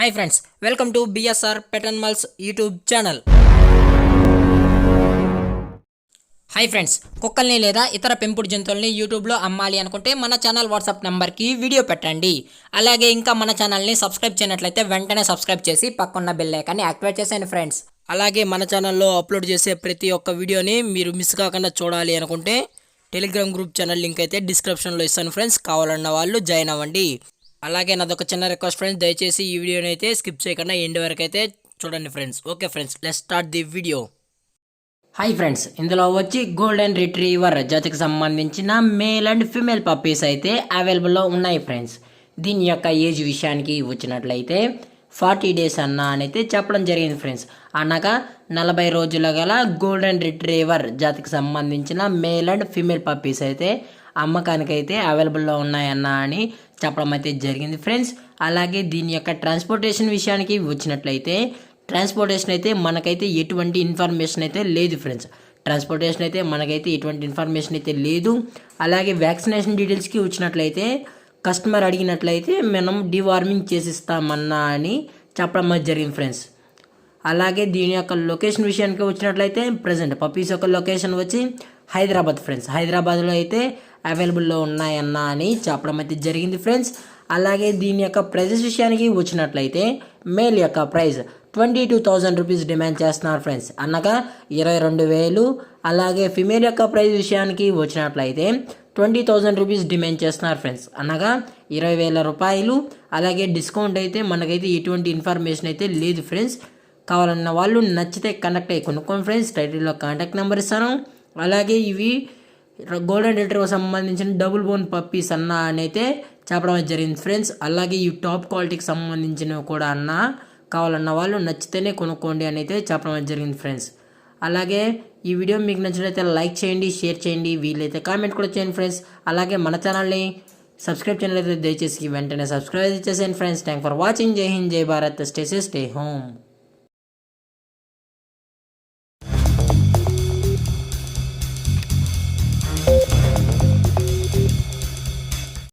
Hi friends, welcome to BSR pet animals YouTube channel. Hi friends, కుక్కల్ని లేదా ఇతర పెంపుడు జంతువుల్ని యూట్యూబ్లో అమ్మాలి అనుకుంటే మన ఛానల్ వాట్సాప్ నెంబర్కి వీడియో పెట్టండి. అలాగే ఇంకా మన ఛానల్ని సబ్స్క్రైబ్ చేయనట్లయితే వెంటనే సబ్స్క్రైబ్ చేసి పక్కన్న బెల్ ఐకాన్ని యాక్టివేట్ చేసేయండి ఫ్రెండ్స్. అలాగే మన ఛానల్లో అప్లోడ్ చేసే ప్రతి ఒక్క వీడియోని మీరు మిస్ కాకుండా చూడాలి అనుకుంటే టెలిగ్రామ్ గ్రూప్ ఛానల్ లింక్ అయితే డిస్క్రిప్షన్లో ఇస్తాను ఫ్రెండ్స్. కావాలన్న వాళ్ళు జాయిన్ అవ్వండి. అలాగే నాదొక చిన్న రిక్వెస్ట్ ఫ్రెండ్స్, దయచేసి ఈ వీడియోని అయితే స్కిప్ చేయకుండా ఎండ్ వరకు అయితే చూడండి friends. Okay friends, let's start the video. Hi friends, ఇందులో వచ్చి గోల్డెన్ రిట్రీవర్ జాతికి సంబంధించిన మేల్ అండ్ ఫీమేల్ పప్పీస్ అయితే అవైలబుల్లో ఉన్నాయి ఫ్రెండ్స్. దీని యొక్క ఏజ్ విషయానికి వచ్చినట్లయితే 40 days అని అయితే చెప్పడం జరిగింది ఫ్రెండ్స్. అనగా 40 రోజుల గల గోల్డెన్ రిట్రీవర్ జాతికి సంబంధించిన మేల్ అండ్ ఫీమేల్ పప్పీస్ అయితే అమ్మకానికి అయితే అవైలబుల్లో ఉన్నాయని చెప్పడం అయితే జరిగింది ఫ్రెండ్స్. అలాగే దీని యొక్క ట్రాన్స్పోర్టేషన్ విషయానికి వచ్చినట్లయితే ట్రాన్స్పోర్టేషన్ అయితే మనకైతే ఎటువంటి ఇన్ఫర్మేషన్ అయితే లేదు ఫ్రెండ్స్. ట్రాన్స్పోర్టేషన్ అయితే మనకైతే ఎటువంటి ఇన్ఫర్మేషన్ అయితే లేదు. అలాగే వ్యాక్సినేషన్ డీటెయిల్స్కి వచ్చినట్లయితే కస్టమర్ అడిగినట్లయితే మనం డివార్మింగ్ చేసిస్తామన్నా అని చెప్పడం జరిగింది ఫ్రెండ్స్. అలాగే దీని యొక్క లొకేషన్ విషయానికి వచ్చినట్లయితే ప్రజెంట్ పప్పీస్ యొక్క లొకేషన్ వచ్చి హైదరాబాద్ ఫ్రెండ్స్. హైదరాబాద్లో అయితే అవైలబుల్లో ఉన్నాయన్నా అని చెప్పడం అయితే జరిగింది ఫ్రెండ్స్. అలాగే దీని యొక్క ప్రైజెస్ విషయానికి వచ్చినట్లయితే మేల్ యొక్క ప్రైస్ 22,000 రూపీస్ డిమాండ్ చేస్తున్నారు ఫ్రెండ్స్, అనగా 22,000. అలాగే ఫిమేల్ యొక్క ప్రైస్ విషయానికి వచ్చినట్లయితే 20,000 రూపీస్ డిమాండ్ చేస్తున్నారు ఫ్రెండ్స్, అనగా 20,000 రూపాయలు. అలాగే డిస్కౌంట్ అయితే మనకైతే ఎటువంటి ఇన్ఫర్మేషన్ అయితే లేదు ఫ్రెండ్స్. కావాలన్న వాళ్ళు నచ్చితే కనెక్ట్ అయ్యి కొనుక్కోండి ఫ్రెండ్స్. టైటిల్లో కాంటాక్ట్ నెంబర్ ఇస్తాను. అలాగే ఇవి గోల్డెన్ రిట్రీవర్ సంబంధించిన డబుల్ బోన్ పప్పీస్ అని అయితే చెప్పడం జరిగింది ఫ్రెండ్స్. అలాగే ఈ టాప్ క్వాలిటీకి సంబంధించినవి కూడా కావాలన్న వాళ్ళు నచ్చితేనే కొనుక్కోండి అని అయితే చెప్పడం జరిగింది ఫ్రెండ్స్. అలాగే ఈ వీడియో మీకు నచ్చినట్లయితే లైక్ చేయండి, షేర్ చేయండి, వీలైతే కామెంట్ కూడా చేయండి ఫ్రెండ్స్. అలాగే మన ఛానల్ని సబ్స్క్రైబ్ చేయనట్లయితే దయచేసి వెంటనే సబ్స్క్రైబ్ చేసేయండి ఫ్రెండ్స్. Thank for watching. జై హింద్, జై Bharat, stay safe, stay home.